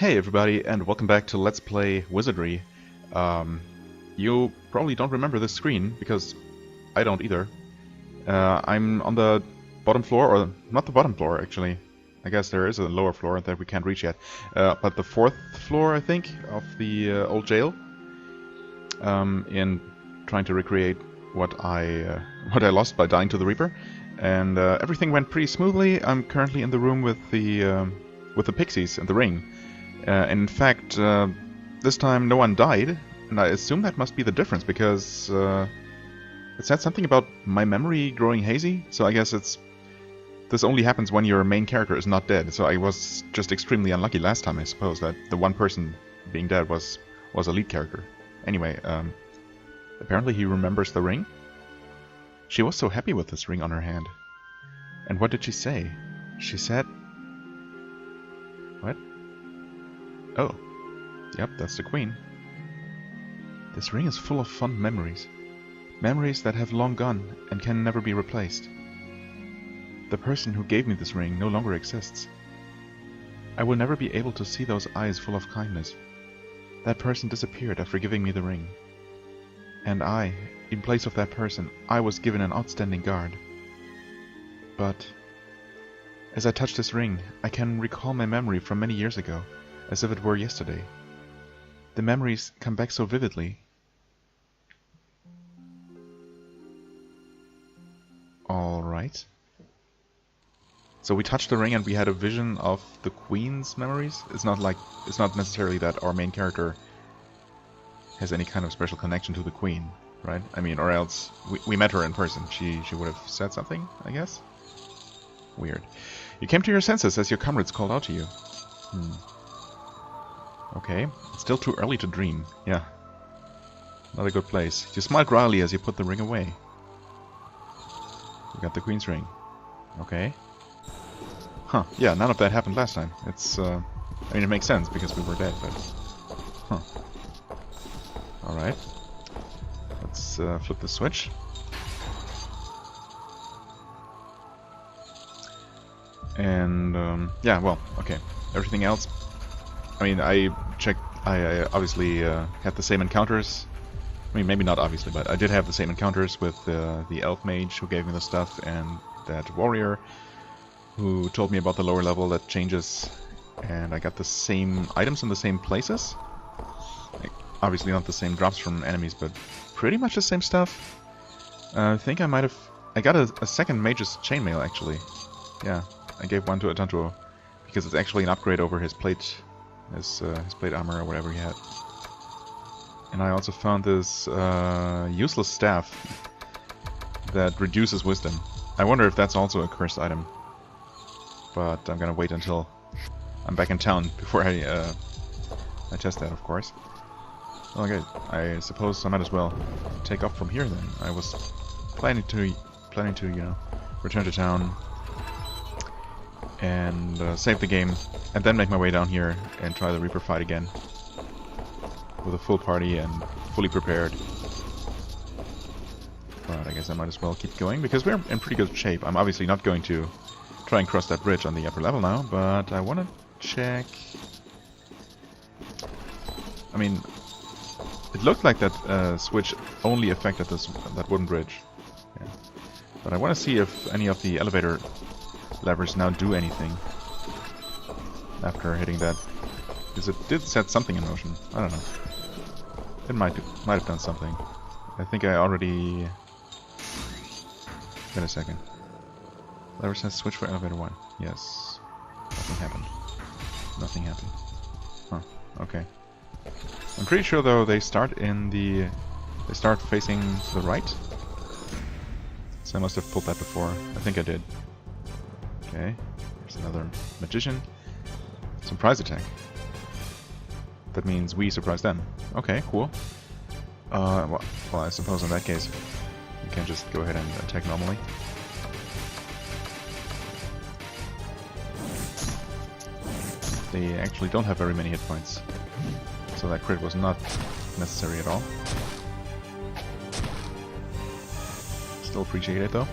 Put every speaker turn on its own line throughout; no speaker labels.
Hey everybody, and welcome back to Let's Play Wizardry. You probably don't remember this screen, because I don't either. I'm on the bottom floor, or not the bottom floor actually. I guess there is a lower floor that we can't reach yet. But the fourth floor, I think, of the old jail. In trying to recreate what I lost by dying to the Reaper. And everything went pretty smoothly. I'm currently in the room with the pixies and the ring. In fact, this time no one died, and I assume that must be the difference, because it said something about my memory growing hazy, so I guess this only happens when your main character is not dead, so I was just extremely unlucky last time, I suppose, that the one person being dead was a lead character. Anyway, apparently he remembers the ring. She was so happy with this ring on her hand. And what did she say? She said... What? Oh, yep, that's the Queen. This ring is full of fond memories. Memories that have long gone and can never be replaced. The person who gave me this ring no longer exists. I will never be able to see those eyes full of kindness. That person disappeared after giving me the ring. And I, in place of that person, I was given an outstanding guard. But as I touch this ring, I can recall my memory from many years ago, as if it were yesterday. The memories come back so vividly. Alright. So we touched the ring and we had a vision of the Queen's memories? It's not necessarily that our main character has any kind of special connection to the Queen, right? I mean, or else we met her in person. She would have said something, I guess? Weird. You came to your senses as your comrades called out to you. Okay, it's still too early to dream. Yeah. Not a good place. You smiled wryly as you put the ring away. You got the Queen's ring. Okay. Huh, yeah, none of that happened last time. It's, I mean, it makes sense because we were dead, but... Huh. Alright. Let's flip the switch. And, yeah, well, okay. Everything else... I mean, I obviously had the same encounters. I mean, maybe not obviously, but I did have the same encounters with the elf mage who gave me the stuff, and that warrior who told me about the lower level that changes, and I got the same items in the same places. Like, obviously not the same drops from enemies, but pretty much the same stuff. I think I might have... I got a second mage's chainmail, actually. Yeah, I gave one to Atantuo, because it's actually an upgrade over his plate... his plate armor or whatever he had. And I also found this useless staff that reduces wisdom. I wonder if that's also a cursed item. But I'm gonna wait until I'm back in town before I test that, of course. Okay, I suppose I might as well take off from here then. I was planning to you know, return to town and save the game, and then make my way down here and try the Reaper fight again with a full party and fully prepared. But I guess I might as well keep going, because we're in pretty good shape. I'm obviously not going to try and cross that bridge on the upper level now, but I want to check... I mean, it looked like that switch only affected that wooden bridge. Yeah. But I want to see if any of the elevator levers now do anything after hitting that, because it did set something in motion. I don't know. It might have done something. I think I already... Wait a second. Lever says switch for elevator 1. Yes. Nothing happened. Nothing happened. Huh. Okay. I'm pretty sure though they start facing to the right. So I must have pulled that before. I think I did. Okay, there's another magician. Surprise attack. That means we surprise them. Okay, cool. Well, I suppose in that case, you can just go ahead and attack normally. They actually don't have very many hit points, so that crit was not necessary at all. Still appreciate it though.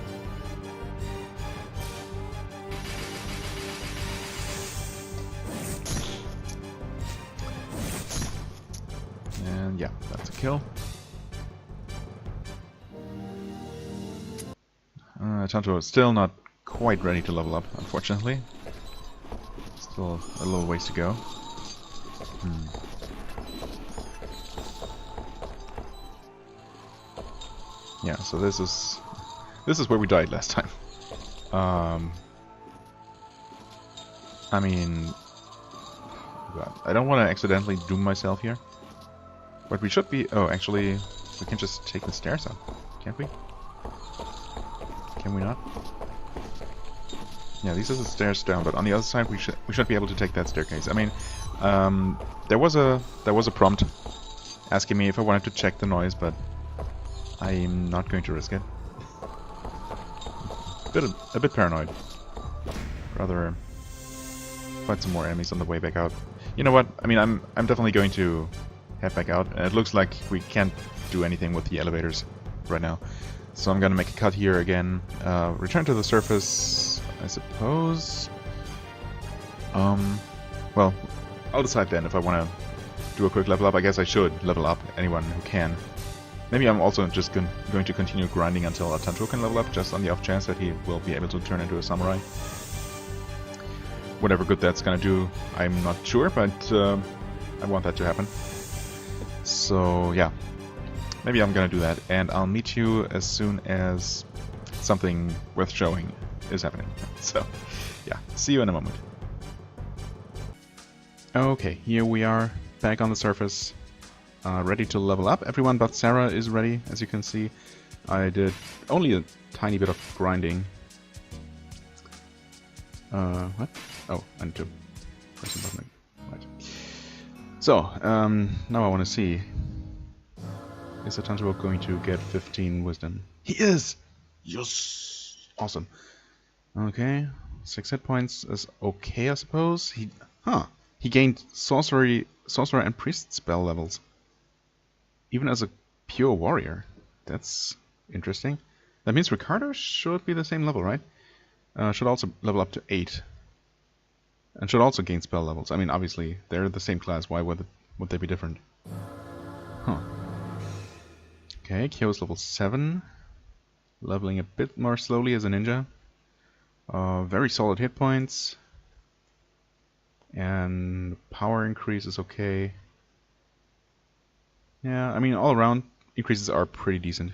Yeah, that's a kill. Tanto is still not quite ready to level up, unfortunately. Still a little ways to go. Yeah, so this is where we died last time. I mean, God, I don't want to accidentally doom myself here. But we should be... Oh, actually, we can just take the stairs up, can't we? Can we not? Yeah, these are the stairs down, but on the other side we should be able to take that staircase. I mean, there was a prompt asking me if I wanted to check the noise, but I'm not going to risk it. A bit paranoid. Rather fight some more enemies on the way back out. You know what? I mean, I'm definitely going to head back out, and it looks like we can't do anything with the elevators right now. So I'm gonna make a cut here again. Return to the surface, I suppose. Well, I'll decide then if I want to do a quick level up. I guess I should level up anyone who can. Maybe I'm also just going to continue grinding until Tanto can level up, just on the off chance that he will be able to turn into a samurai. Whatever good that's gonna do, I'm not sure, but I want that to happen. So yeah, maybe I'm gonna do that, and I'll meet you as soon as something worth showing is happening. So yeah, see you in a moment. Okay, here we are, back on the surface, ready to level up. Everyone but Sarah is ready, as you can see. I did only a tiny bit of grinding. What? Oh, I need to press the button. Right. So, now I want to see. Is Tanto going to get 15 wisdom? He is! Yes! Awesome. Okay, 6 hit points is okay, I suppose. He gained sorcerer and priest spell levels. Even as a pure warrior. That's interesting. That means Ricardo should be the same level, right? Should also level up to 8. And should also gain spell levels. I mean, obviously, they're the same class. Why would they be different? Huh. Okay, Kyo's level 7. Leveling a bit more slowly as a ninja. Very solid hit points. And power increase is okay. Yeah, I mean, all around, increases are pretty decent.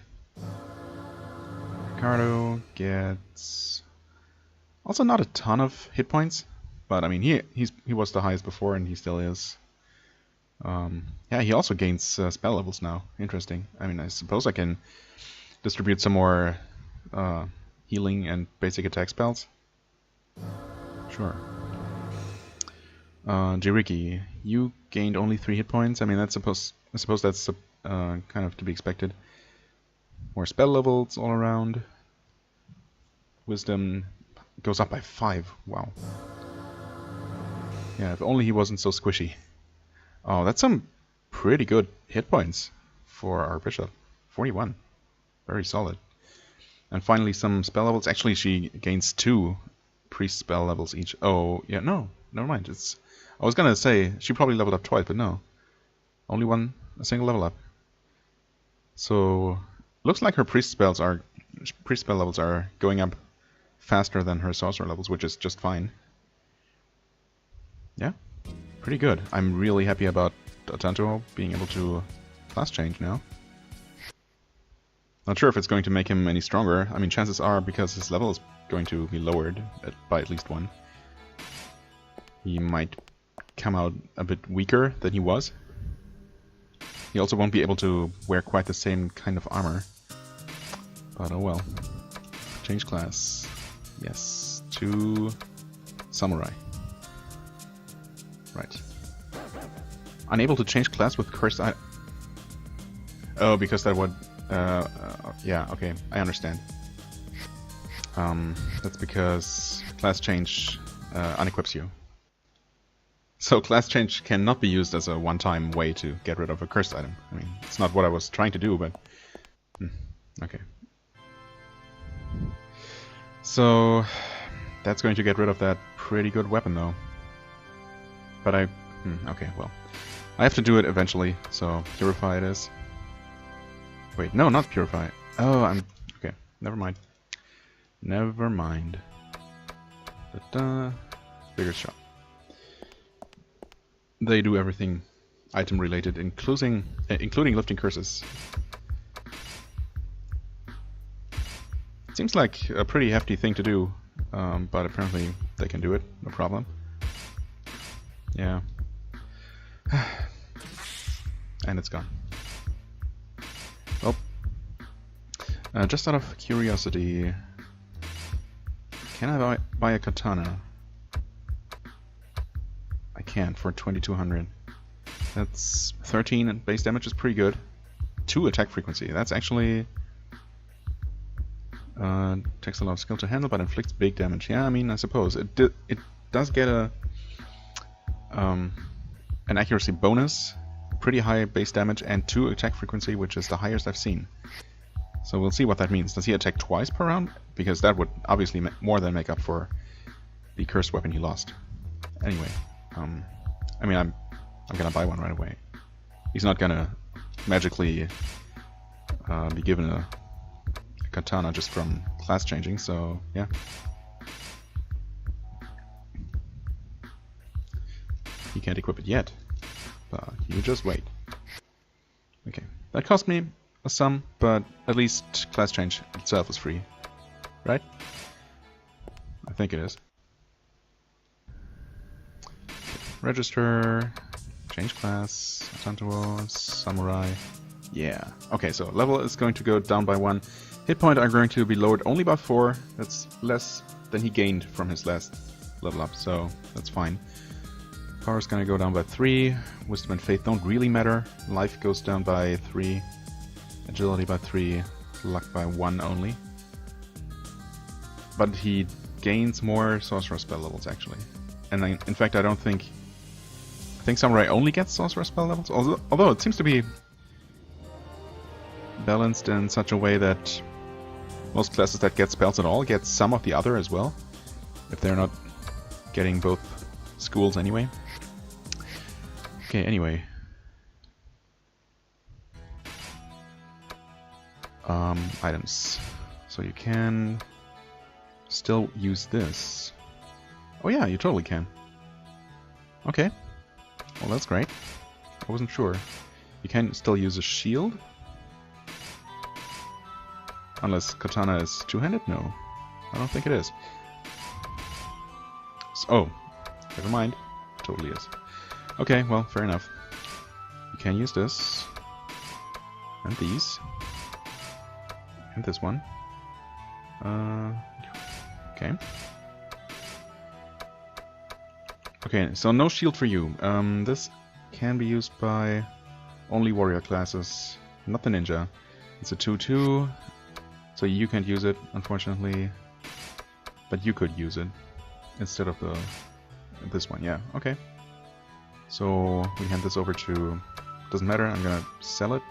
Ricardo gets... also not a ton of hit points. But I mean, he was the highest before, and he still is. Yeah, he also gains spell levels now. Interesting. I mean, I suppose I can distribute some more healing and basic attack spells. Sure. Jiriki, you gained only 3 hit points. I mean, I suppose that's kind of to be expected. More spell levels all around. Wisdom goes up by 5. Wow. Yeah, if only he wasn't so squishy. Oh, that's some pretty good hit points for our bishop. 41. Very solid. And finally some spell levels. Actually, she gains 2 priest spell levels each. Oh, yeah, no. Never mind. I was gonna say, she probably leveled up twice, but no. Only a single level up. So, looks like her priest spell levels are going up faster than her sorcerer levels, which is just fine. Yeah, pretty good. I'm really happy about Tanto being able to class change now. Not sure if it's going to make him any stronger. I mean, chances are, because his level is going to be lowered by at least 1, he might come out a bit weaker than he was. He also won't be able to wear quite the same kind of armor. But oh well. Change class. Yes, to samurai. Right. Unable to change class with cursed item. Oh, because that would... yeah, okay, I understand. That's because class change unequips you. So class change cannot be used as a one-time way to get rid of a cursed item. I mean, it's not what I was trying to do, but... okay. So... that's going to get rid of that pretty good weapon, though. But okay, well. I have to do it eventually, so purify it is. Wait, no, not purify. Oh, I'm... Okay, never mind. Never mind. Da-da. Bigger shop. They do everything item related, including lifting curses. Seems like a pretty hefty thing to do, but apparently they can do it, no problem. Yeah. And it's gone. Well, just out of curiosity, can I buy a katana? I can't for 2200. That's 13 and base damage is pretty good. 2 attack frequency. That's actually takes a lot of skill to handle, but inflicts big damage. Yeah, I mean, I suppose it does get a an accuracy bonus, pretty high base damage, and 2 attack frequency, which is the highest I've seen. So we'll see what that means. Does he attack twice per round? Because that would obviously more than make up for the cursed weapon he lost. Anyway, I mean, I'm gonna buy one right away. He's not gonna magically be given a katana just from class changing, so yeah. He can't equip it yet, but you just wait. Okay, that cost me a sum, but at least class change itself is free, right? I think it is. Register, change class, Tantuo, Samurai. Yeah. Okay, so level is going to go down by 1. Hit point are going to be lowered only by 4. That's less than he gained from his last level up, so that's fine. Power is going to go down by 3. Wisdom and Faith don't really matter. Life goes down by 3. Agility by 3. Luck by 1 only. But he gains more Sorcerer spell levels, actually. And in fact, I think Samurai only gets Sorcerer spell levels, although it seems to be balanced in such a way that most classes that get spells at all get some of the other as well, if they're not getting both schools anyway. Okay, anyway. Items. So you can still use this. Oh yeah, you totally can. Okay. Well, that's great. I wasn't sure. You can still use a shield. Unless katana is two-handed? No. I don't think it is. Oh. Never mind. Totally is. Okay, well, fair enough. You can use this. And these. And this one. Okay. Okay, so no shield for you. This can be used by only warrior classes, not the ninja. It's a 2/2, so you can't use it, unfortunately. But you could use it instead of this one. Yeah, okay. So we hand this over to... Doesn't matter, I'm gonna sell it.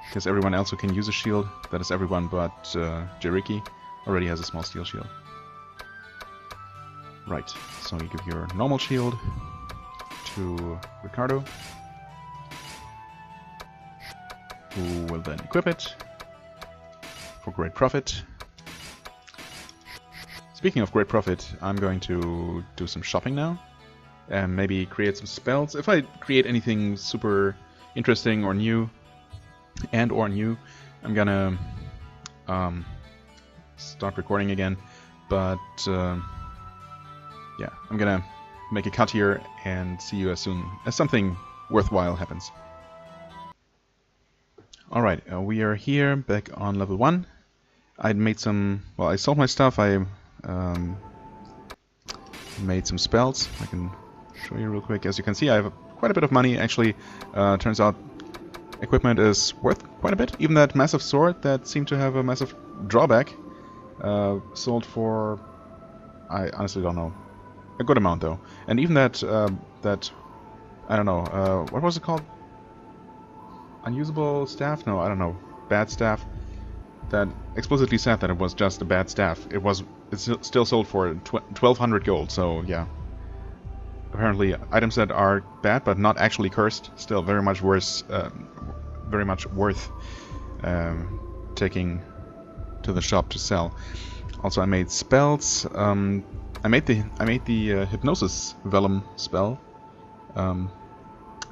Because everyone else who can use a shield, that is everyone but Jiriki, already has a small steel shield. Right, so you give your normal shield to Ricardo, who will then equip it for great profit. Speaking of great profit, I'm going to do some shopping now, and maybe create some spells. If I create anything super interesting or new, I'm gonna start recording again, but yeah, I'm gonna make a cut here and see you as soon as something worthwhile happens. Alright, we are here back on level 1. I made some... well, I sold my stuff, I made some spells. I can show you real quick. As you can see, I have quite a bit of money. Actually, turns out equipment is worth quite a bit. Even that massive sword that seemed to have a massive drawback sold for... I honestly don't know. A good amount though. And even that, I don't know, what was it called? Unusable staff? No, I don't know. Bad staff. That explicitly said that it was just a bad staff. It's still sold for 1200 gold, so yeah. apparently items that are bad but not actually cursed, still very much worse, very much worth taking to the shop to sell. Also, I made spells. I made the hypnosis vellum spell, and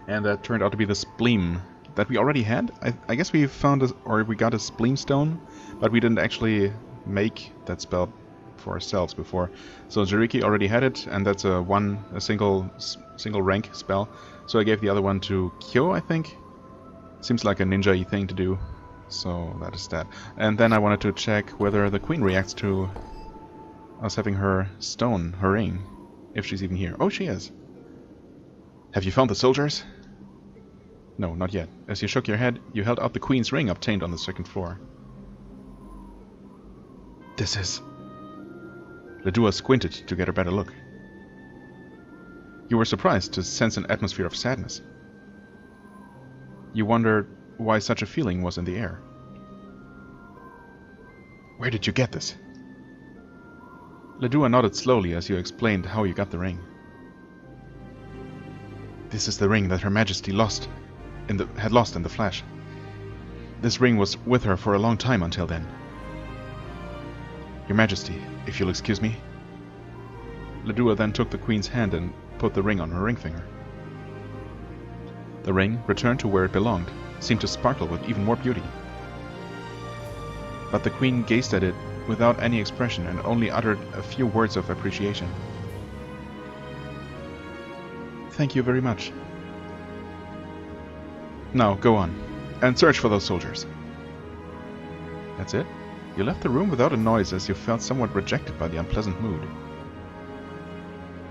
that turned out to be the spleen that we already had. I guess we found we got a spleen stone, but we didn't actually make that spell for ourselves before. So Jariki already had it, and that's a single rank spell. So I gave the other one to Kyo, I think. Seems like a ninja-y thing to do. So that is that. And then I wanted to check whether the queen reacts to us having her stone, her ring, if she's even here. Oh, she is. Have you found the soldiers? No, not yet. As you shook your head, you held out the queen's ring obtained on the second floor. This is... Ledua squinted to get a better look. You were surprised to sense an atmosphere of sadness. You wondered why such a feeling was in the air. Where did you get this? Ledua nodded slowly as you explained how you got the ring. This is the ring that Her Majesty had lost in the flash. This ring was with her for a long time until then. Your Majesty, if you'll excuse me. Ledua then took the Queen's hand and put the ring on her ring finger. The ring, returned to where it belonged, seemed to sparkle with even more beauty. But the Queen gazed at it without any expression and only uttered a few words of appreciation. Thank you very much. Now, go on, and search for those soldiers. That's it? You left the room without a noise as you felt somewhat rejected by the unpleasant mood.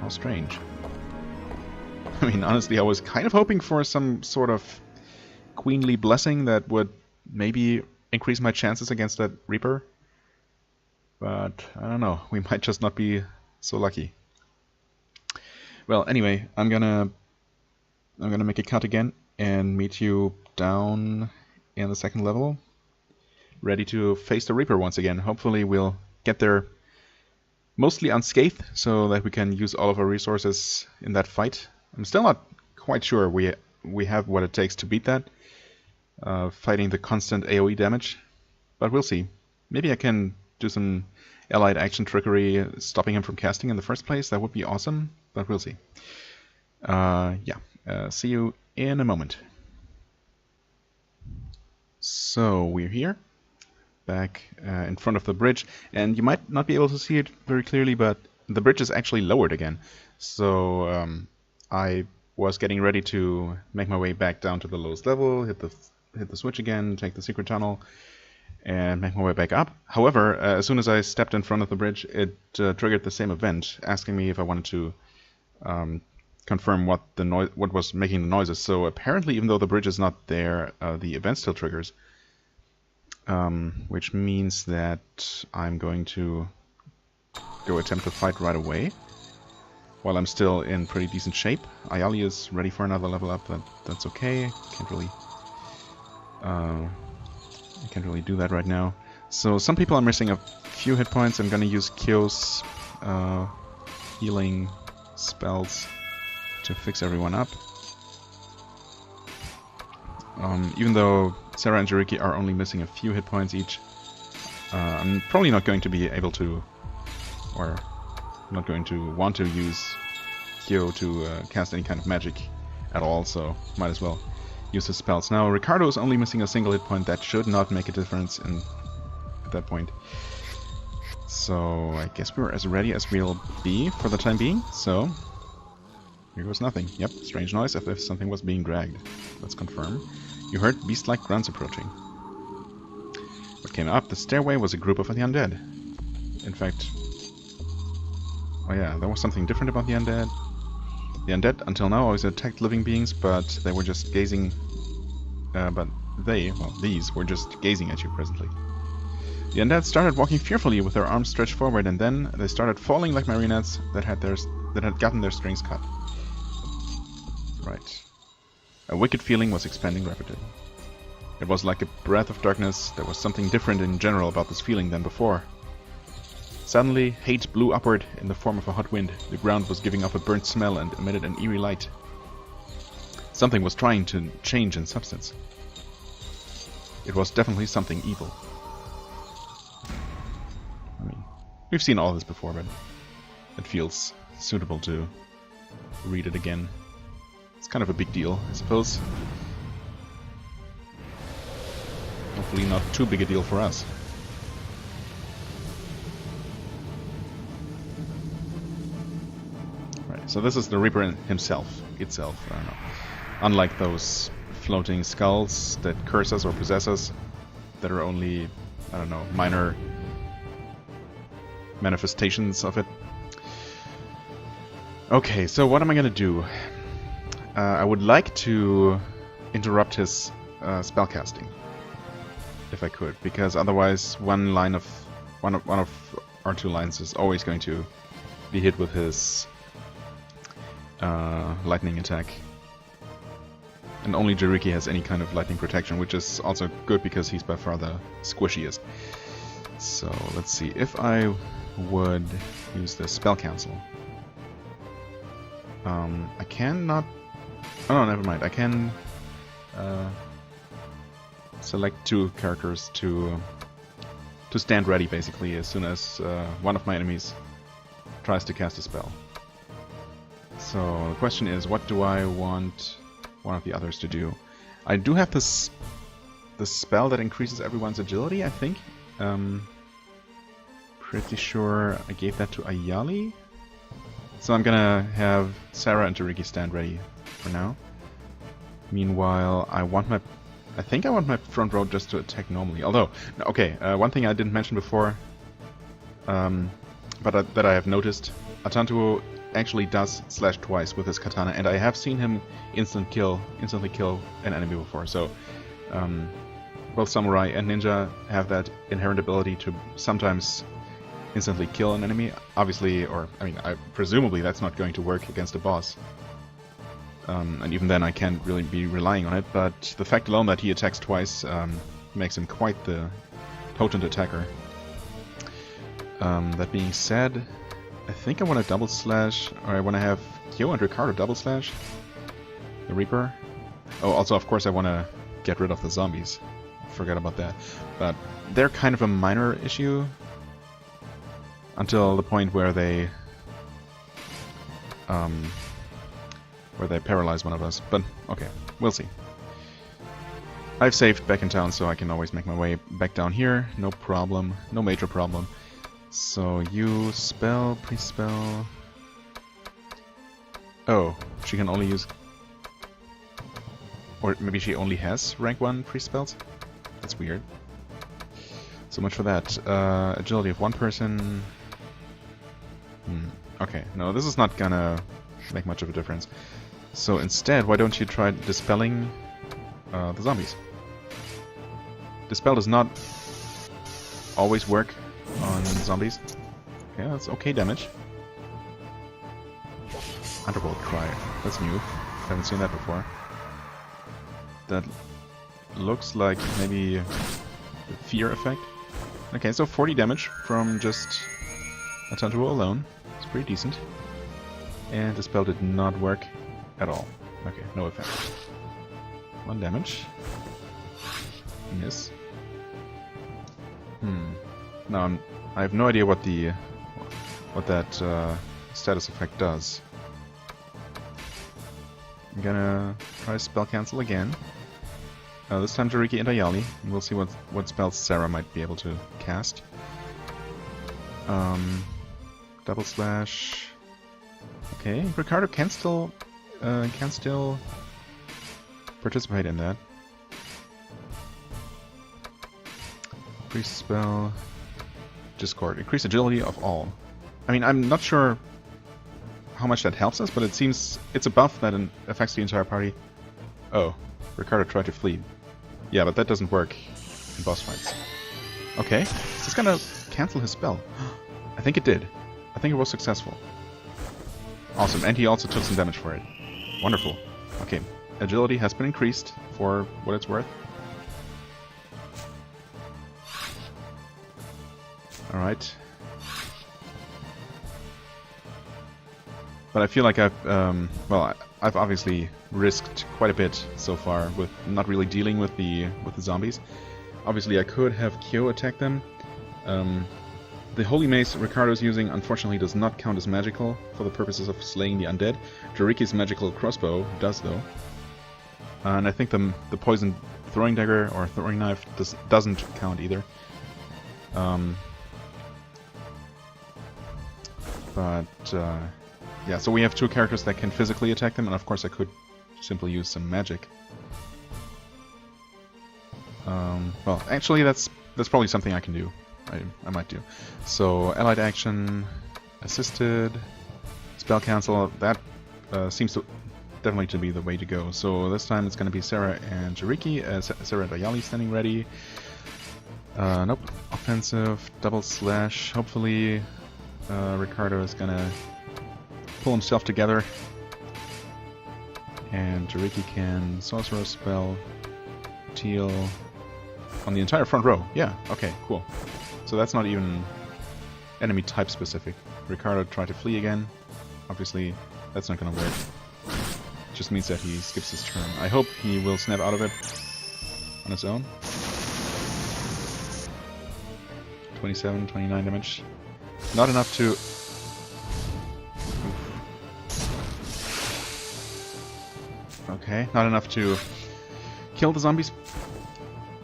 How strange. I mean, honestly, I was kind of hoping for some sort of queenly blessing that would maybe increase my chances against that Reaper. But, I don't know, we might just not be so lucky. Well, anyway, I'm gonna make a cut again and meet you down in the second level, ready to face the Reaper once again. Hopefully we'll get there mostly unscathed, so that we can use all of our resources in that fight. I'm still not quite sure we have what it takes to beat that, fighting the constant AoE damage, but we'll see. Maybe I can do some allied action trickery, stopping him from casting in the first place. That would be awesome, but we'll see. See you in a moment. So we're here, back in front of the bridge, and you might not be able to see it very clearly, but the bridge is actually lowered again. So I was getting ready to make my way back down to the lowest level, hit the switch again, take the secret tunnel, and make my way back up. However, as soon as I stepped in front of the bridge, it triggered the same event, asking me if I wanted to confirm what was making the noises. So apparently, even though the bridge is not there, the event still triggers, which means that I'm going to go attempt to fight right away while I'm still in pretty decent shape. Ayali is ready for another level up, but that's okay. Can't really do that right now. So some people are missing a few hit points. I'm gonna use Kyo's healing spells to fix everyone up. Even though Sarah and Jariki are only missing a few hit points each, I'm probably not going to be able to, or not going to want to use Kyo to cast any kind of magic at all, so might as well use his spells. Now, Ricardo is only missing a single hit point. That should not make a difference at that point. So, I guess we're as ready as we'll be for the time being. So, here goes nothing. Yep, strange noise as if something was being dragged. Let's confirm. You heard beast-like grunts approaching. What came up the stairway was a group of the undead. In fact... Oh yeah, there was something different about the undead. The undead, until now, always attacked living beings, but they were just gazing... these were just gazing at you presently. The undead started walking fearfully with their arms stretched forward, and then they started falling like marionettes that had gotten their strings cut. Right. A wicked feeling was expanding rapidly. It was like a breath of darkness. There was something different in general about this feeling than before. Suddenly, hate blew upward in the form of a hot wind. The ground was giving off a burnt smell and emitted an eerie light. Something was trying to change in substance. It was definitely something evil. I mean, we've seen all this before, but it feels suitable to read it again. It's kind of a big deal, I suppose. Hopefully not too big a deal for us. Right, so this is the Reaper itself. I don't know. Unlike those floating skulls that curse us or possess us, that are only, I don't know, minor manifestations of it. Okay, so what am I gonna do? I would like to interrupt his spellcasting, if I could, because otherwise one of our two lines is always going to be hit with his lightning attack. And only Jariki has any kind of lightning protection, which is also good because he's by far the squishiest. So let's see, if I would use the spell cancel. I cannot... Oh no, never mind. I can select two characters to stand ready, basically, as soon as one of my enemies tries to cast a spell. So the question is, what do I want one of the others to do? I do have the spell that increases everyone's agility, I think. Pretty sure I gave that to Ayali. So I'm gonna have Sarah and Jariki stand ready for now. Meanwhile, I think I want my front row just to attack normally. Although, okay, one thing I didn't mention before, but that I have noticed, Atantuo actually does slash twice with his katana, and I have seen him instantly kill an enemy before. So both samurai and ninja have that inherent ability to sometimes instantly kill an enemy. Obviously, or I mean, presumably that's not going to work against a boss. And even then I can't really be relying on it, but the fact alone that he attacks twice makes him quite the potent attacker. That being said, I think I want to double slash, or I want to have Kyo and Ricardo double slash the Reaper. Oh, also of course I want to get rid of the zombies. Forgot about that. But they're kind of a minor issue until the point where they paralyze one of us. But okay, we'll see. I've saved back in town, so I can always make my way back down here. No problem. No major problem. So you spell, pre-spell... Oh, she can only use... Or maybe she only has rank 1 pre-spells? That's weird. So much for that. Agility of one person... Okay, no, this is not gonna make much of a difference. So instead, why don't you try dispelling the zombies? Dispel does not always work on zombies. Okay, that's okay damage. Underworld Cry. That's new. Haven't seen that before. That looks like maybe a fear effect. Okay, so 40 damage from just a Tanjiro alone. It's pretty decent. And the spell did not work at all. Okay, no effect. 1 damage. Miss. Now I have no idea what that status effect does. I'm gonna try spell cancel again. This time Jariki and Ayali. And we'll see what spells Sarah might be able to cast. Double slash. Okay, Ricardo can still participate in that. Increase spell. Discord. Increase agility of all. I mean, I'm not sure how much that helps us, but it seems it's a buff that affects the entire party. Oh, Ricardo tried to flee. Yeah, but that doesn't work in boss fights. Okay, is this gonna cancel his spell? I think it did. I think it was successful. Awesome, and he also took some damage for it. Wonderful. Okay, agility has been increased for what it's worth. Alright. But I feel like I've obviously risked quite a bit so far with not really dealing with the zombies. Obviously, I could have Kyo attack them. The Holy Mace Ricardo's using, unfortunately, does not count as magical for the purposes of slaying the undead. Jariki's magical crossbow does, though. And I think the poison throwing dagger or throwing knife doesn't count either. Yeah, so we have two characters that can physically attack them, and of course I could simply use some magic. Well, actually, that's probably something I can do. I might do. So, allied action, assisted, spell cancel. That seems to definitely to be the way to go. So this time it's going to be Sarah and Jariki. Sarah and Ayali standing ready. Nope. Offensive, double slash. Hopefully, Ricardo is going to pull himself together. And Jariki can sorcerer spell, teal on the entire front row. Yeah, okay, cool. So that's not even enemy type specific. Ricardo tried to flee again. Obviously, that's not going to work. Just means that he skips his turn. I hope he will snap out of it on his own. 27, 29 damage. Not enough to... Okay, not enough to kill the zombies,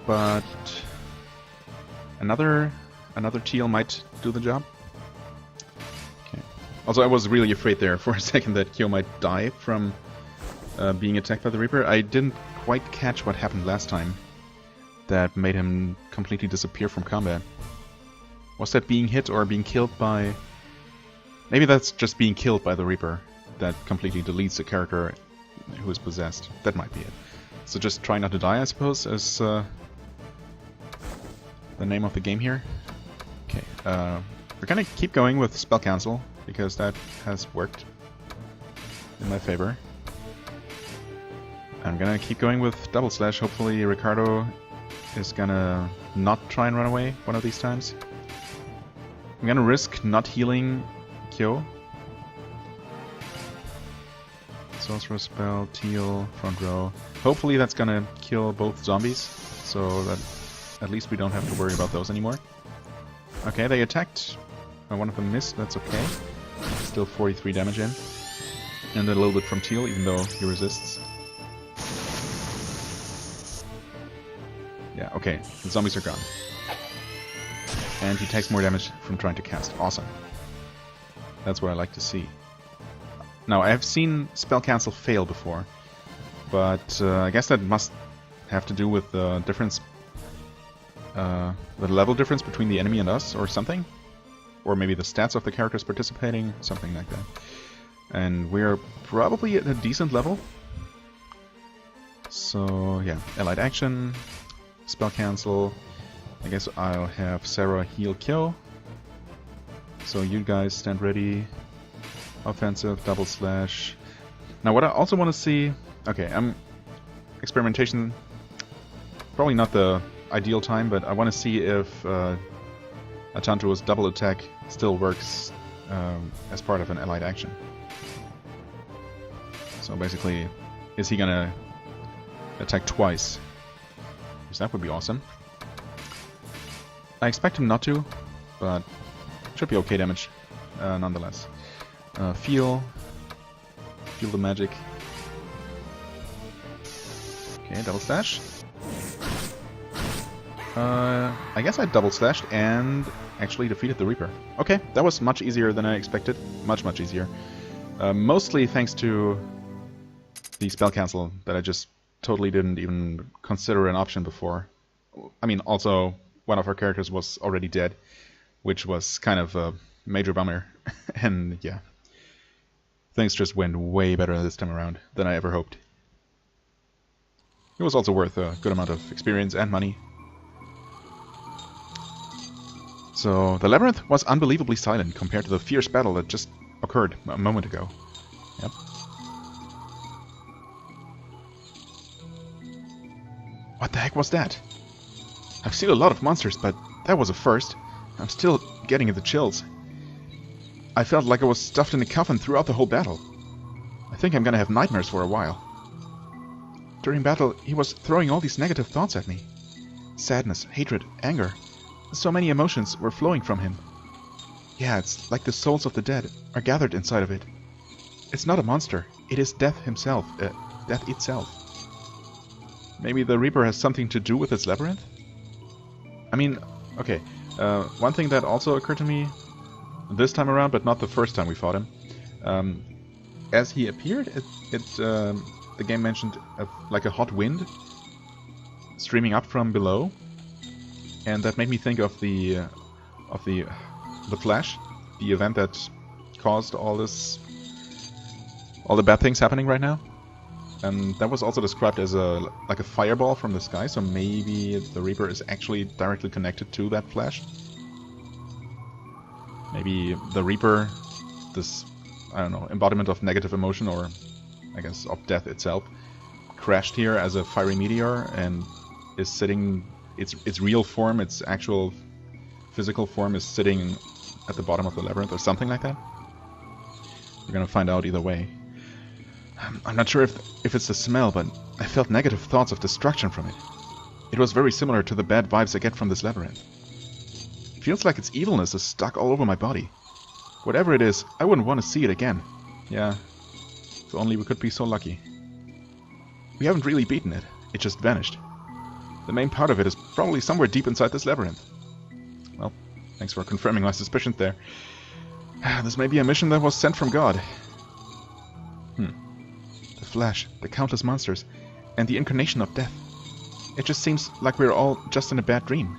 but another teal might do the job. Okay. Also, I was really afraid there for a second that Kyo might die from being attacked by the Reaper. I didn't quite catch what happened last time that made him completely disappear from combat. Was that being hit or being killed by... Maybe that's just being killed by the Reaper that completely deletes the character who is possessed. That might be it. So just try not to die, I suppose, is the name of the game here. Okay, we're gonna keep going with spell cancel because that has worked in my favor. I'm gonna keep going with double slash. Hopefully Ricardo is gonna not try and run away one of these times. I'm gonna risk not healing Kyo. Sorcerer spell, teal, front row. Hopefully that's gonna kill both zombies, so that at least we don't have to worry about those anymore. Okay, they attacked. One of them missed, that's okay. Still 43 damage in. And then a little bit from teal, even though he resists. Yeah, okay, the zombies are gone. And he takes more damage from trying to cast. Awesome. That's what I like to see. Now, I have seen spell cancel fail before, but I guess that must have to do with the difference, the level difference between the enemy and us, or something? Or maybe the stats of the characters participating, something like that. And we're probably at a decent level. So, yeah, allied action, spell cancel. I guess I'll have Sarah heal Kyo. So you guys stand ready. Offensive, double slash. Now what I also want to see... Okay, experimentation... Probably not the ideal time, but I want to see if Atantuo's double attack still works as part of an allied action. So basically, is he gonna attack twice? Because that would be awesome. I expect him not to, but should be okay damage nonetheless. Feel the magic. Okay, double slash. I guess I double slashed and actually defeated the Reaper. Okay, that was much easier than I expected. Much easier. Mostly thanks to the spell cancel that I just totally didn't even consider an option before. I mean, also, one of our characters was already dead, which was kind of a major bummer. And yeah, things just went way better this time around than I ever hoped. It was also worth a good amount of experience and money. So, the labyrinth was unbelievably silent compared to the fierce battle that just occurred a moment ago. Yep. What the heck was that? I've seen a lot of monsters, but that was a first. I'm still getting the chills. I felt like I was stuffed in a coffin throughout the whole battle. I think I'm gonna have nightmares for a while. During battle, he was throwing all these negative thoughts at me. Sadness, hatred, anger. So many emotions were flowing from him. Yeah, it's like the souls of the dead are gathered inside of it. It's not a monster. It is death himself. Death itself. Maybe the Reaper has something to do with this labyrinth? I mean, okay. One thing that also occurred to me this time around, but not the first time we fought him. As he appeared, the game mentioned like a hot wind streaming up from below, and that made me think of the Flash, the event that caused all the bad things happening right now. And that was also described as like a fireball from the sky, so maybe the Reaper is actually directly connected to that Flash. Maybe the Reaper, this, I don't know, embodiment of negative emotion, or I guess of death itself, crashed here as a fiery meteor and is sitting, its real form, its actual physical form is sitting at the bottom of the labyrinth or something like that. We're gonna find out either way. I'm not sure if it's the smell, but I felt negative thoughts of destruction from it. It was very similar to the bad vibes I get from this labyrinth. It feels like its evilness is stuck all over my body. Whatever it is, I wouldn't want to see it again. Yeah, if only we could be so lucky. We haven't really beaten it, it just vanished. The main part of it is probably somewhere deep inside this labyrinth. Well, thanks for confirming my suspicions there. This may be a mission that was sent from God. The Flash, the countless monsters, and the incarnation of death. It just seems like we're all just in a bad dream.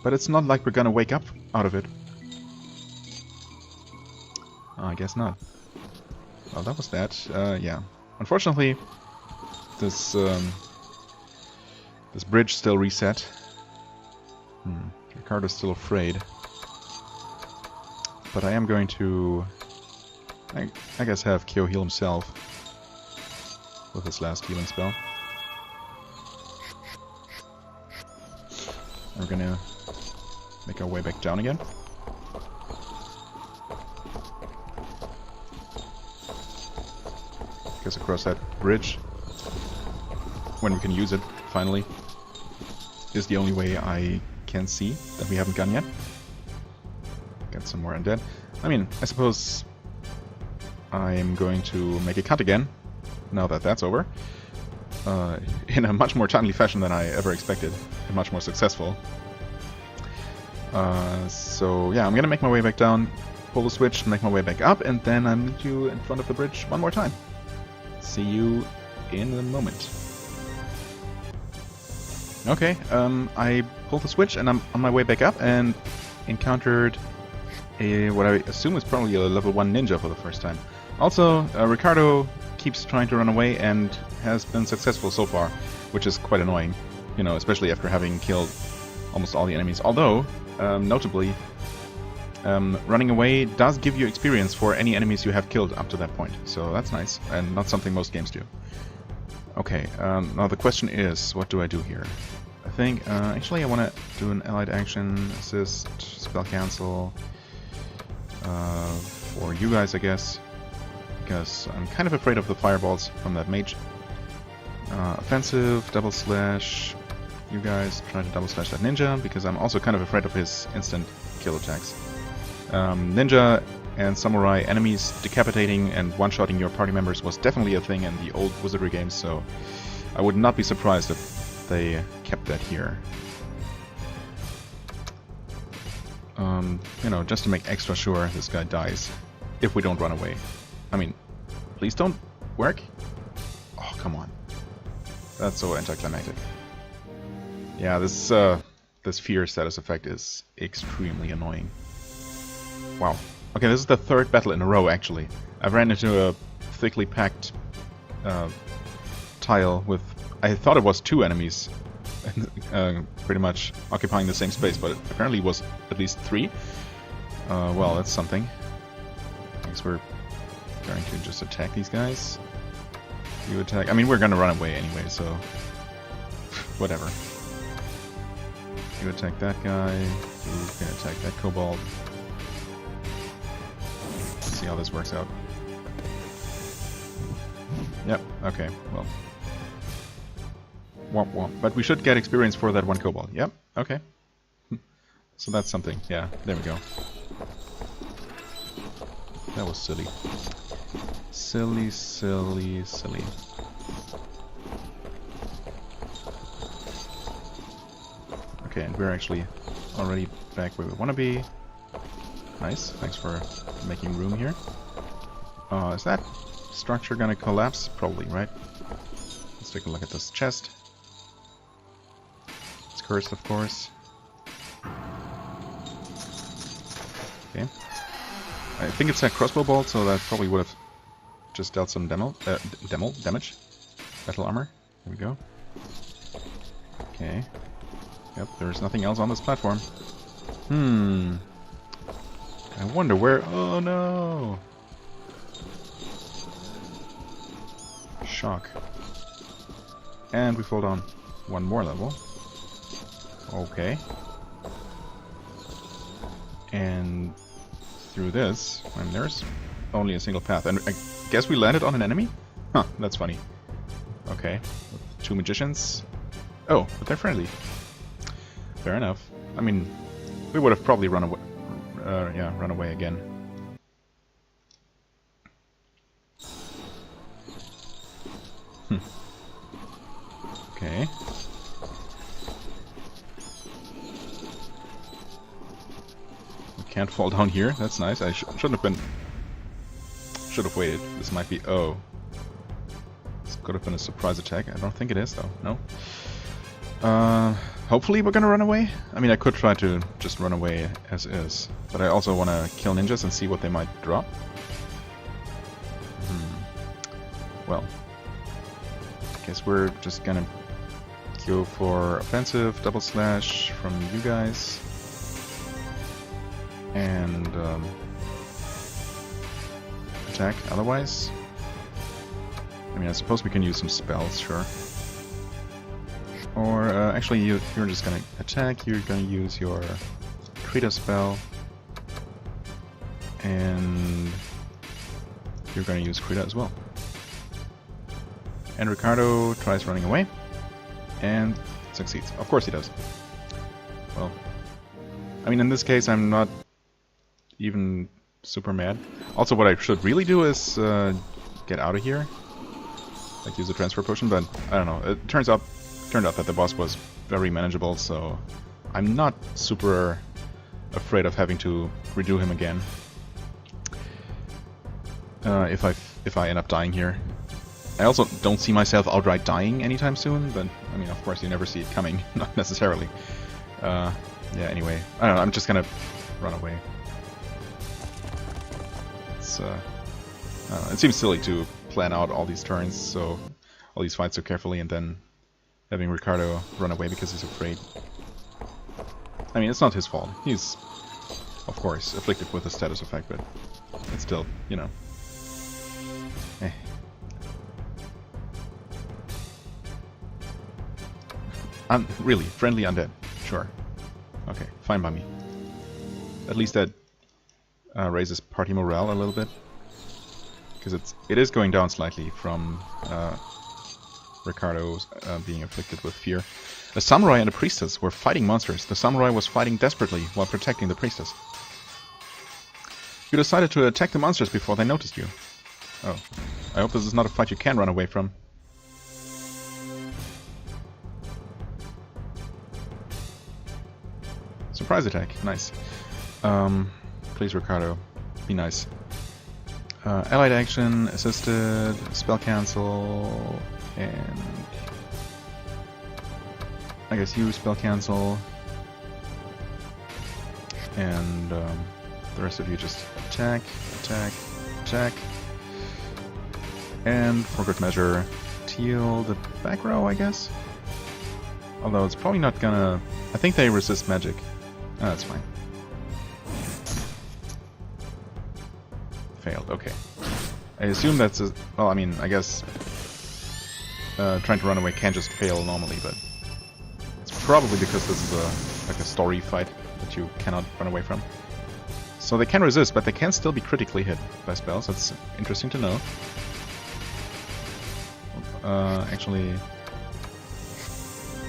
But it's not like we're gonna wake up out of it. Oh, I guess not. Well, that was that. Yeah. Unfortunately, this bridge still reset. Ricardo's still afraid. But I am going to, I guess, have Kyo heal himself with his last healing spell. We're gonna make our way back down again. Guess across that bridge, when we can use it, finally, is the only way I can see that we haven't gone yet. Get some more undead. I mean, I suppose I'm going to make a cut again, now that that's over, in a much more timely fashion than I ever expected, and much more successful. So yeah, I'm gonna make my way back down, pull the switch, make my way back up, and then I'll meet you in front of the bridge one more time. See you in a moment. Okay, I pulled the switch and I'm on my way back up and encountered what I assume is probably a level 1 ninja for the first time. Also, Ricardo keeps trying to run away and has been successful so far, which is quite annoying, you know, especially after having killed almost all the enemies. Although, notably, running away does give you experience for any enemies you have killed up to that point, so that's nice, and not something most games do. Okay, now the question is, what do I do here? I think, actually I want to do an allied action, assist, spell cancel, for you guys, I guess, because I'm kind of afraid of the fireballs from that mage. Offensive, double slash, you guys try to double slash that ninja, because I'm also kind of afraid of his instant kill attacks. Ninja and samurai enemies decapitating and one-shotting your party members was definitely a thing in the old Wizardry games, so I would not be surprised if they kept that here. You know, just to make extra sure this guy dies if we don't run away. I mean, please don't work? Oh, come on. That's so anticlimactic. Yeah, this fear status effect is extremely annoying. Wow. Okay, this is the third battle in a row, actually. I've ran into a thickly packed tile with, I thought it was 2 enemies pretty much occupying the same space, but it apparently was at least 3. Well, that's something. I guess we're going to just attack these guys. You attack. I mean, we're going to run away anyway, so whatever. You attack that guy. You can attack that kobold. see how this works out. Yep, okay, well. Womp womp. But we should get experience for that one kobold. Yep, okay. So that's something. Yeah, there we go. That was silly. Silly, silly, silly. Okay, and we're actually already back where we want to be. Nice, thanks for making room here. Is that structure gonna collapse? Probably, right? Let's take a look at this chest. It's cursed, of course. Okay. I think it's a crossbow bolt, so that probably would have just dealt some damage. Metal armor. There we go. Okay. Yep, there's nothing else on this platform. I wonder where... Oh no! Shock. And we fall down one more level. Okay. And through this, and there's only a single path. And I guess we landed on an enemy? Huh, that's funny. Okay. Two magicians. Oh, but they're friendly. Fair enough. I mean, we would have probably run away. Yeah, run away again. Okay. We can't fall down here. That's nice. I shouldn't have been. Should have waited. This might be. Oh. This could have been a surprise attack. I don't think it is, though. No. Hopefully we're gonna run away. I mean, I could try to just run away as is, but I also want to kill ninjas and see what they might drop. Well, I guess we're just gonna go for offensive, double slash from you guys, and attack otherwise. I mean, I suppose we can use some spells, sure. Or, actually, you're just gonna attack, you're gonna use your Krita spell, and you're gonna use Krita as well. And Ricardo tries running away, and succeeds. Of course he does. Well, I mean, in this case, I'm not even super mad. Also, what I should really do is get out of here. Like, use a transfer potion, but I don't know. It turned out that the boss was very manageable, so I'm not super afraid of having to redo him again. If I end up dying here. I also don't see myself outright dying anytime soon, but I mean, of course, you never see it coming, not necessarily. Yeah, anyway, I don't know, I'm just gonna run away. It's, I don't know, it seems silly to plan out all these turns, so all these fights so carefully, and then having Ricardo run away because he's afraid. I mean, it's not his fault. He's, of course, afflicted with a status effect, but it's still, you know. Really, friendly undead. Sure. Okay, fine by me. At least that raises party morale a little bit. Because it is going down slightly from Ricardo being afflicted with fear. A samurai and a priestess were fighting monsters. The samurai was fighting desperately while protecting the priestess. You decided to attack the monsters before they noticed you. Oh. I hope this is not a fight you can run away from. Surprise attack. Nice. Please, Ricardo. Be nice. Allied action, assisted, spell cancel, and I guess you spell cancel, and the rest of you just attack, attack, attack, and for good measure, teal the back row, I guess. Although it's probably not gonna. I think they resist magic. Oh, that's fine. Failed, okay. I assume that's a... Well, I mean, I guess... trying to run away can just fail normally, but... It's probably because this is like a story fight that you cannot run away from. So they can resist, but they can still be critically hit by spells. That's interesting to know. Actually...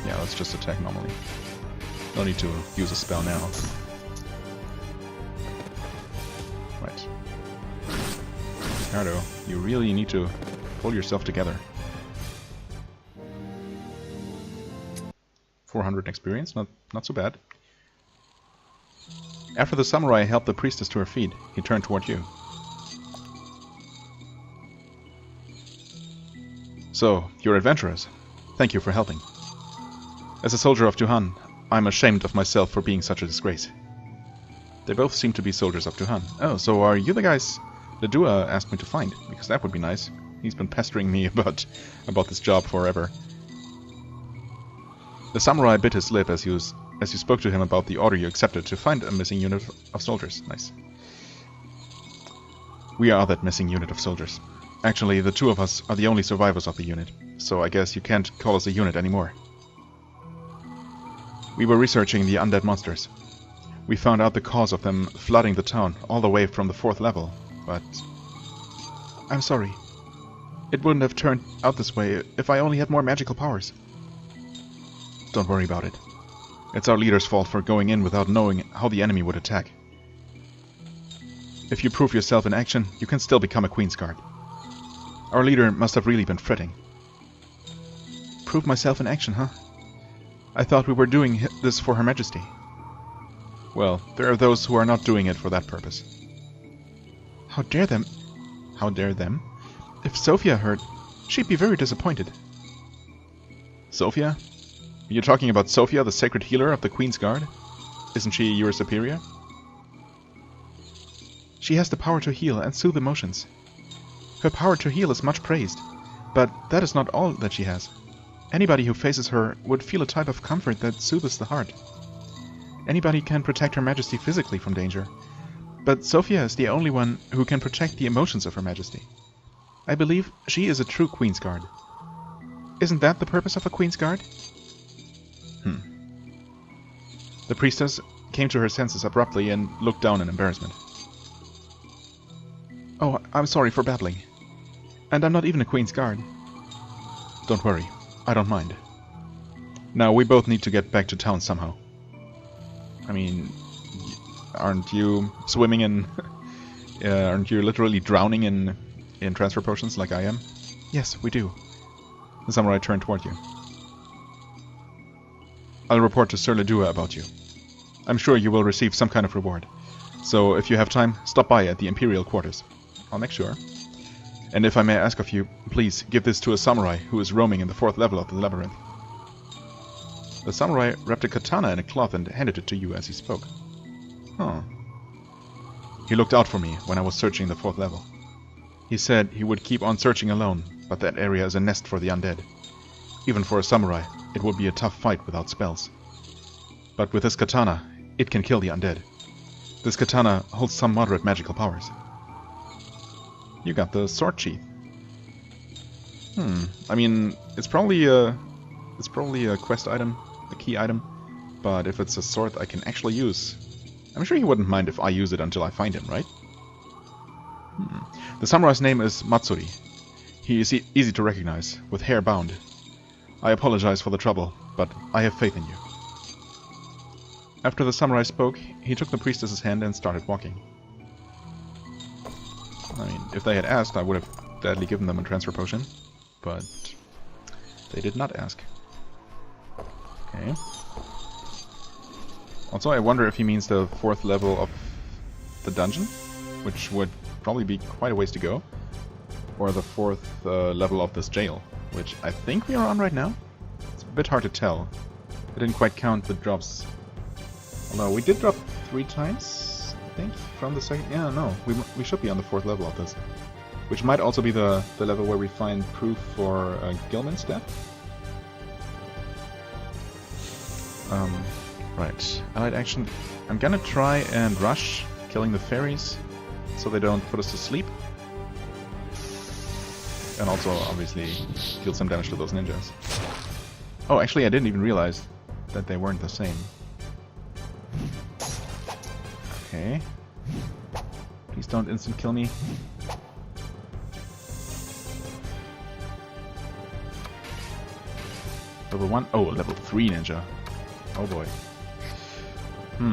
yeah, let's just attack normally. No need to use a spell now. Right. Ricardo, you really need to pull yourself together. 400 experience, not so bad. After the samurai helped the priestess to her feet, he turned toward you. So, you're adventurers. Thank you for helping. As a soldier of Duhan, I'm ashamed of myself for being such a disgrace. They both seem to be soldiers of Duhan. Oh, so are you the guys Ledua asked me to find? Because that would be nice. He's been pestering me about this job forever. The samurai bit his lip as you spoke to him about the order you accepted to find a missing unit of soldiers. Nice. We are that missing unit of soldiers. Actually, the two of us are the only survivors of the unit, so I guess you can't call us a unit anymore. We were researching the undead monsters. We found out the cause of them flooding the town all the way from the 4th level, but... I'm sorry. It wouldn't have turned out this way if I only had more magical powers. Don't worry about it. It's our leader's fault for going in without knowing how the enemy would attack. If you prove yourself in action, you can still become a Queen's Guard. Our leader must have really been fretting. Prove myself in action, huh? I thought we were doing this for Her Majesty. Well, there are those who are not doing it for that purpose. How dare them? How dare them? If Sophia heard, she'd be very disappointed. Sophia? Are you talking about Sophia, the sacred healer of the Queen's Guard? Isn't she your superior? She has the power to heal and soothe emotions. Her power to heal is much praised, but that is not all that she has. Anybody who faces her would feel a type of comfort that soothes the heart. Anybody can protect Her Majesty physically from danger, but Sophia is the only one who can protect the emotions of Her Majesty. I believe she is a true Queen's Guard. Isn't that the purpose of a Queen's Guard? The priestess came to her senses abruptly and looked down in embarrassment. Oh, I'm sorry for babbling. And I'm not even a Queen's Guard. Don't worry, I don't mind. Now, we both need to get back to town somehow. I mean, aren't you swimming in... aren't you literally drowning in transfer potions like I am? Yes, we do. The samurai turned toward you. I'll report to Sir Ledua about you. I'm sure you will receive some kind of reward. So, if you have time, stop by at the Imperial quarters. I'll make sure. And if I may ask of you, please give this to a samurai who is roaming in the 4th level of the labyrinth. The samurai wrapped a katana in a cloth and handed it to you as he spoke. Huh. He looked out for me when I was searching the 4th level. He said he would keep on searching alone, but that area is a nest for the undead. Even for a samurai, it would be a tough fight without spells. But with this katana, it can kill the undead. This katana holds some moderate magical powers. You got the sword sheath. I mean, it's probably a quest item, a key item, but if it's a sword I can actually use, I'm sure he wouldn't mind if I use it until I find him, right? The samurai's name is Matsuri. He is easy to recognize, with hair bound. I apologize for the trouble, but I have faith in you. After the samurai spoke, he took the priestess's hand and started walking. I mean, if they had asked, I would have gladly given them a transfer potion, but they did not ask. Okay. Also, I wonder if he means the 4th level of the dungeon, which would probably be quite a ways to go, or the 4th level of this jail, which I think we are on right now. It's a bit hard to tell. I didn't quite count the drops. Although we did drop 3 times, I think, from the second... Yeah, no, we should be on the 4th level of this. Which might also be the level where we find proof for Gilman's death. Right. Allied action. I'm gonna try and rush, killing the fairies, so they don't put us to sleep. And also, obviously, deal some damage to those ninjas. Oh, actually, I didn't even realize that they weren't the same. Okay. Please don't instant kill me. Level 1? Oh, level 3 ninja. Oh boy. I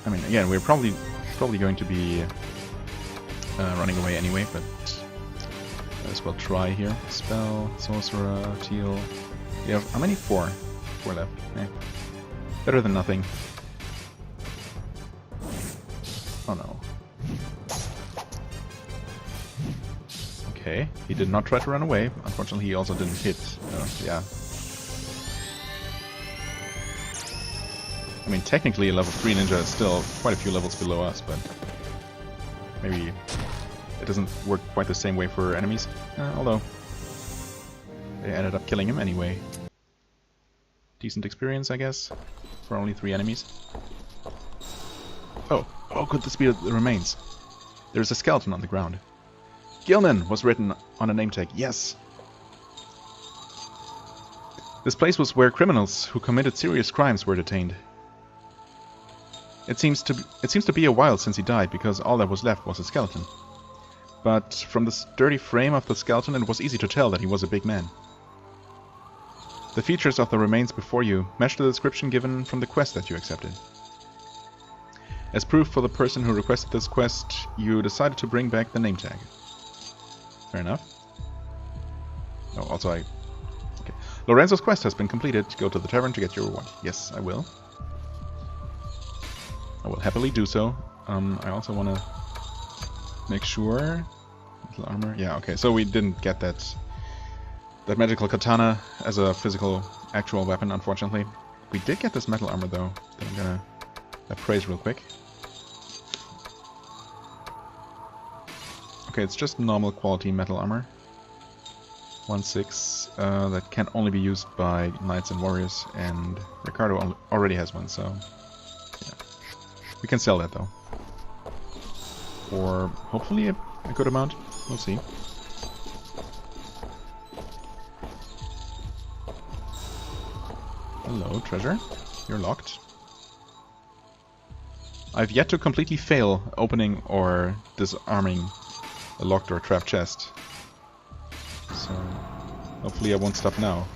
mean, again, we're probably going to be running away anyway, but might as well try here. Spell, sorcerer, teal. We have how many? 4. 4 left. Better than nothing. Oh no. Okay, he did not try to run away. Unfortunately, he also didn't hit. Yeah. I mean, technically a level 3 ninja is still quite a few levels below us, but maybe it doesn't work quite the same way for enemies. Although, they ended up killing him anyway. Decent experience, I guess, for only 3 enemies. Oh, could this be the remains? There's a skeleton on the ground. Gilman was written on a name tag. Yes! This place was where criminals who committed serious crimes were detained. It seems to be a while since he died, because all that was left was a skeleton. But from the sturdy frame of the skeleton, it was easy to tell that he was a big man. The features of the remains before you match the description given from the quest that you accepted. As proof for the person who requested this quest, you decided to bring back the name tag. Fair enough. Oh, also okay. Lorenzo's quest has been completed. Go to the tavern to get your reward. Yes, I will. I will happily do so. I also want to make sure... Metal armor. Yeah, okay. So we didn't get that magical katana as a physical, actual weapon, unfortunately. We did get this metal armor, though, that I'm gonna appraise real quick. Okay, it's just normal quality metal armor. 1/6, that can only be used by knights and warriors, and Ricardo already has one, so... yeah. We can sell that, though. For, hopefully, a good amount. We'll see. Hello, treasure. You're locked. I've yet to completely fail opening or disarming a locked or trapped chest. So, hopefully I won't stop now.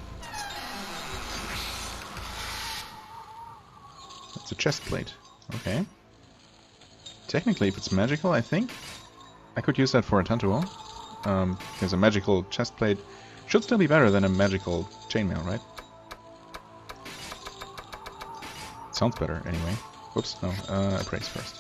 That's a chest plate. Okay. Technically, if it's magical, I think I could use that for a Tantuo. Because a magical chest plate should still be better than a magical chainmail, right? Sounds better, anyway. Whoops, no. Appraise first.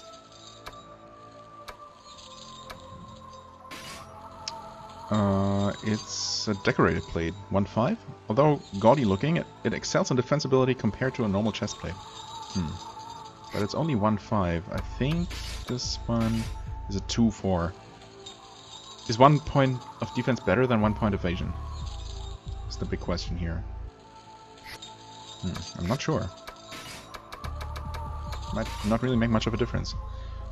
It's a decorated plate, 1/5. Although gaudy looking, it excels in defensibility compared to a normal chest plate. But it's only 1/5. I think this one is a 2/4. Is 1 point of defense better than 1 point evasion? That's the big question here. I'm not sure. Might not really make much of a difference.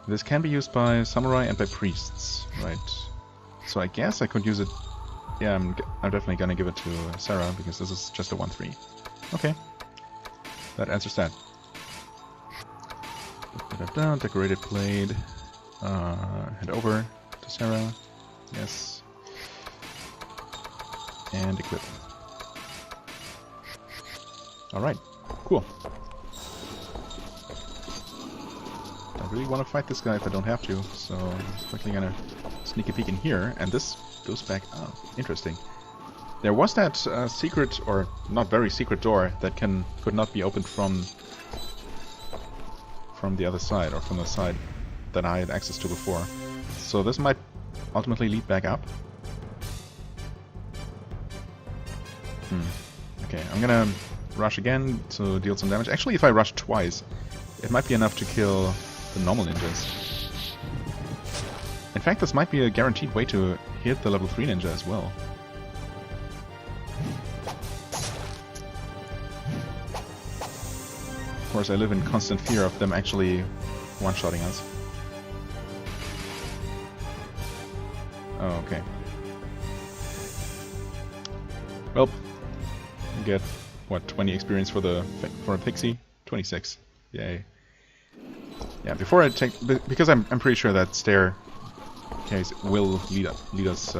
This can be used by samurai and by priests, right? So I guess I could use it. Yeah, I'm definitely gonna give it to Sarah because this is just a 1/3. Okay, that answers that. Decorated blade. Head over to Sarah. Yes. And equip. All right. Cool. I really want to fight this guy if I don't have to, so I'm just quickly gonna sneak a peek in here, and this goes back... oh, interesting. There was that secret, or not very secret door that could not be opened from the other side, or from the side that I had access to before. So this might ultimately lead back up. Okay, I'm gonna rush again to deal some damage. Actually, if I rush twice, it might be enough to kill the normal ninjas. In fact, this might be a guaranteed way to hit the level 3 ninja as well. Of course, I live in constant fear of them actually one-shotting us. Oh, okay. Well, you get, what, 20 experience for a pixie? 26. Yay. Yeah, before I take... Because I'm pretty sure that staircase will lead us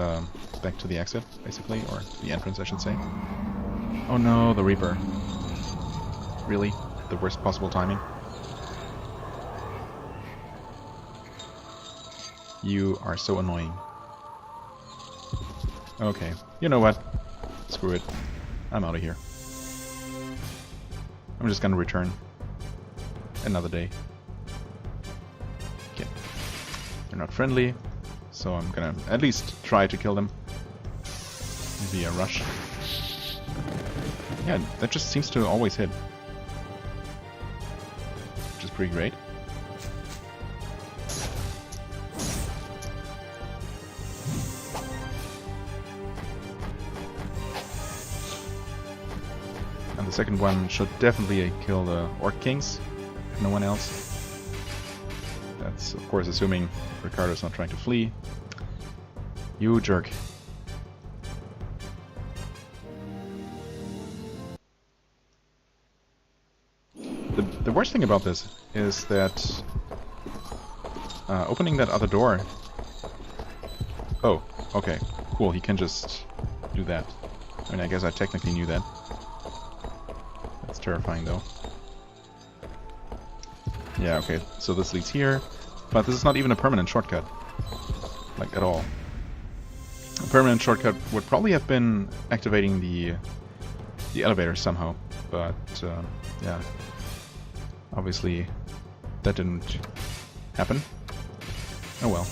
back to the exit, basically. Or the entrance, I should say. Oh no, the Reaper. Really? The worst possible timing? You are so annoying. Okay, you know what? Screw it. I'm out of here. I'm just gonna return. Another day. Okay. They're not friendly, so I'm gonna at least try to kill them. Maybe a rush. Yeah, that just seems to always hit. Which is pretty great. And the second one should definitely kill the Orc Kings, if no one else. That's of course assuming Ricardo's not trying to flee. You jerk. The worst thing about this is that opening that other door... Oh, okay, cool, he can just do that. I mean, I guess I technically knew that. That's terrifying, though. Yeah, okay, so this leads here, but this is not even a permanent shortcut. Like, at all. A permanent shortcut would probably have been activating the elevator somehow, but, yeah. Obviously, that didn't happen. Oh well.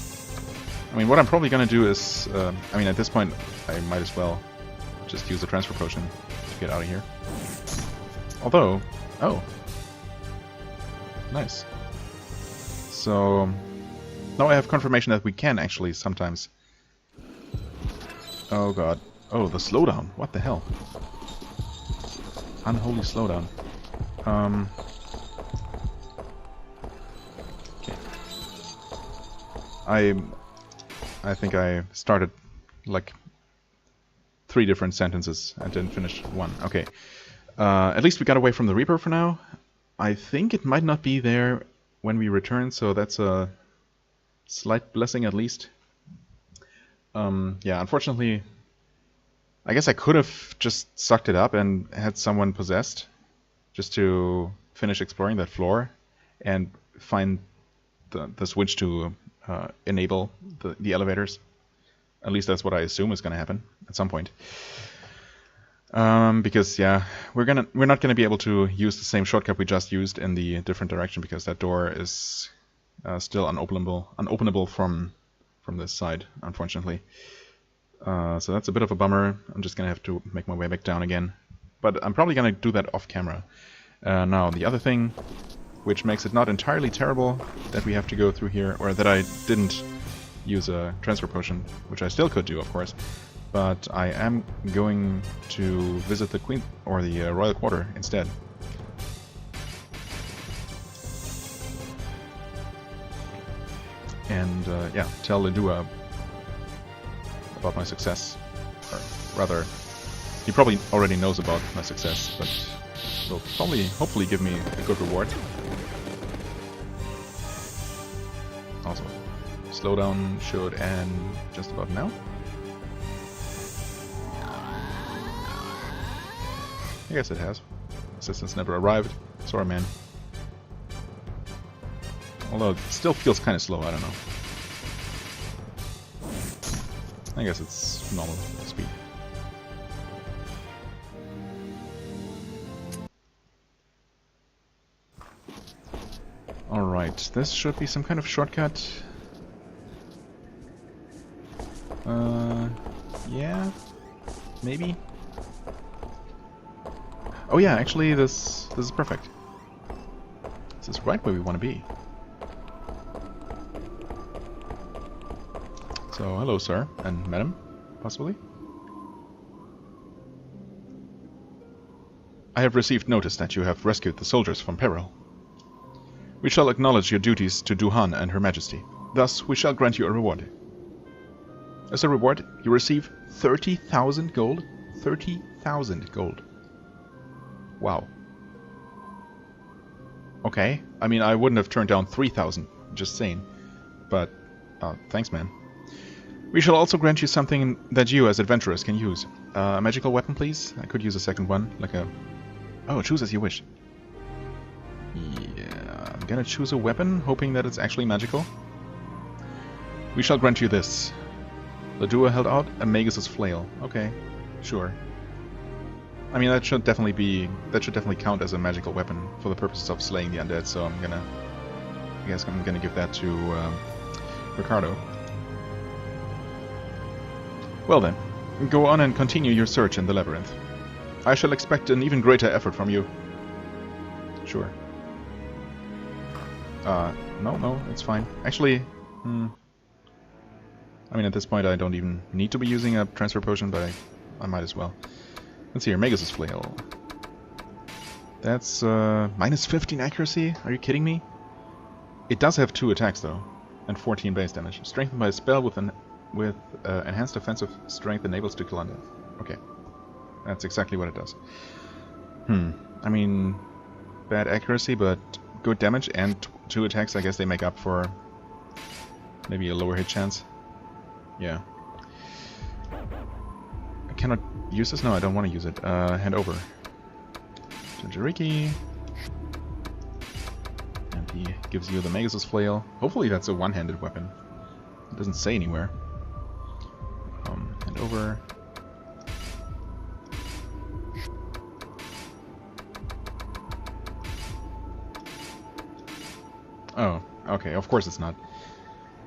I mean, what I'm probably gonna do is... I mean, at this point, I might as well just use a transfer potion to get out of here. Although... Oh. Nice. So... Now I have confirmation that we can actually sometimes... Oh god. Oh, the slowdown. What the hell? Unholy slowdown. I think I started like 3 different sentences and didn't finish one. Okay. At least we got away from the Reaper for now. I think it might not be there when we return, so that's a slight blessing at least. Yeah, unfortunately, I guess I could have just sucked it up and had someone possessed just to finish exploring that floor and find the switch to enable the elevators. At least that's what I assume is going to happen at some point. Because yeah, we're not gonna be able to use the same shortcut we just used in the different direction because that door is still unopenable from this side, unfortunately. So that's a bit of a bummer. I'm just gonna have to make my way back down again. But I'm probably gonna do that off camera. Now the other thing, which makes it not entirely terrible that we have to go through here, or that I didn't use a transfer potion, which I still could do, of course. But I am going to visit the Queen or the Royal Quarter instead. And yeah, tell Lidua about my success. Or rather, he probably already knows about my success, but will probably, hopefully, give me a good reward. Also, slowdown should end just about now. I guess it has. Assistance never arrived. Sorry, man. Although it still feels kind of slow, I don't know. I guess it's normal speed. Alright, this should be some kind of shortcut. Yeah? Maybe? Oh yeah, actually this is perfect. This is right where we want to be. So, hello sir, and madam, possibly? I have received notice that you have rescued the soldiers from peril. We shall acknowledge your duties to Duhan and Her Majesty. Thus, we shall grant you a reward. As a reward, you receive 30,000 gold. 30,000 gold. Wow. Okay. I mean, I wouldn't have turned down 3,000. Just saying. But, thanks, man. We shall also grant you something that you, as adventurers, can use. A magical weapon, please? I could use a second one, like a... Oh, choose as you wish. Yeah, I'm gonna choose a weapon, hoping that it's actually magical. We shall grant you this. The duo held out a Magus' flail. Okay, sure. I mean, that should definitely count as a magical weapon for the purposes of slaying the undead, so I guess I'm gonna give that to Ricardo. Well then, go on and continue your search in the labyrinth. I shall expect an even greater effort from you. Sure. No, it's fine. Actually, I mean, at this point I don't even need to be using a transfer potion, but I might as well. Let's see here, Magus' flail. That's minus 15 accuracy? Are you kidding me? It does have 2 attacks though, and 14 base damage. Strengthened by a spell with enhanced offensive strength enables to kill undead. Okay, that's exactly what it does. I mean, bad accuracy, but good damage and 2 attacks. I guess they make up for maybe a lower hit chance. Yeah. I cannot use this? No, I don't want to use it. Hand over to Jariki. And he gives you the Magus' flail. Hopefully that's a one-handed weapon. It doesn't say anywhere. Hand over. Oh, okay, of course it's not.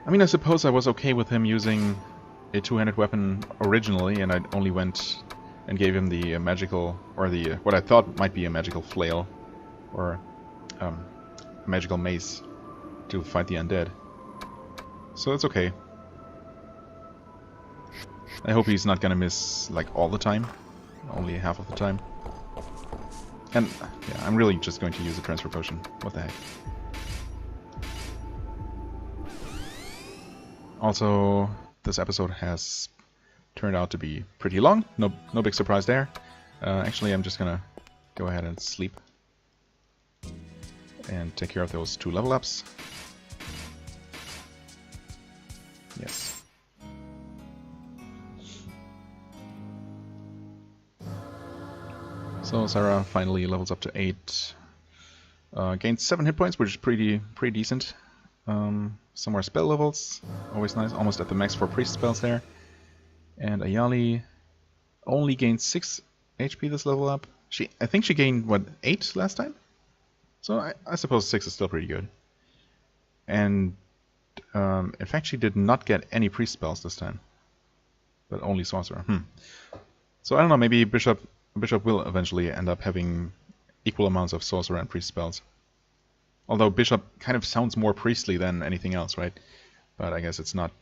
I mean, I suppose I was okay with him using a two-handed weapon originally, and I only went and gave him the magical, or the what I thought might be a magical flail, or a magical mace to fight the undead. So it's okay. I hope he's not gonna miss like all the time, only half of the time. And yeah, I'm really just going to use a transfer potion. What the heck? Also, this episode has turned out to be pretty long. No big surprise there. Actually, I'm just gonna go ahead and sleep and take care of those 2 level ups. Yes. So Sarah finally levels up to 8. Gains 7 hit points, which is pretty decent. Some more spell levels, always nice, almost at the max for priest spells there. And Ayali only gained 6 HP this level up. I think she gained, what, 8 last time? So I suppose 6 is still pretty good. And in fact she did not get any priest spells this time, but only sorcerer. So I don't know, maybe Bishop will eventually end up having equal amounts of sorcerer and priest spells. Although Bishop kind of sounds more priestly than anything else, right? But I guess it's not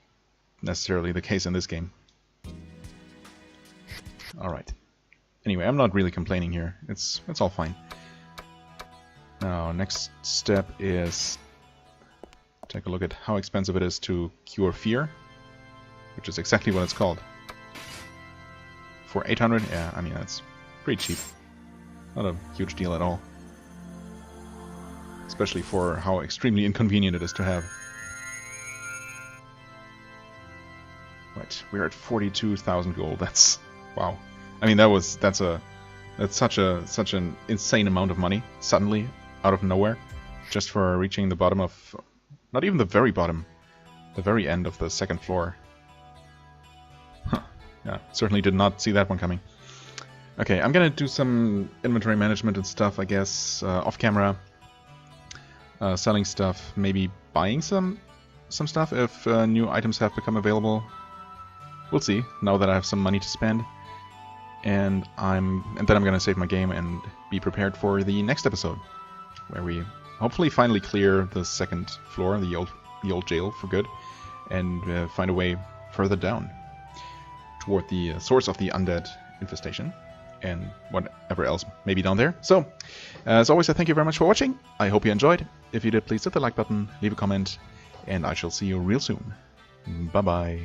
necessarily the case in this game. Alright. Anyway, I'm not really complaining here. It's all fine. Now, next step is take a look at how expensive it is to cure fear, which is exactly what it's called. For 800, yeah, I mean, that's pretty cheap. Not a huge deal at all. Especially for how extremely inconvenient it is to have. Right, we're at 42,000 gold. That's wow. I mean, that's such an insane amount of money suddenly out of nowhere, just for reaching the bottom of, not even the very bottom, the very end of the second floor. Huh. Yeah, certainly did not see that one coming. Okay, I'm gonna do some inventory management and stuff, I guess, off camera. Selling stuff, maybe buying some stuff if new items have become available. We'll see, now that I have some money to spend. And then I'm gonna save my game and be prepared for the next episode, where we hopefully finally clear the second floor, the old jail for good, and find a way further down toward the source of the undead infestation and whatever else may be down there. So, as always, I thank you very much for watching. I hope you enjoyed. If you did, please hit the like button, leave a comment, and I shall see you real soon. Bye bye.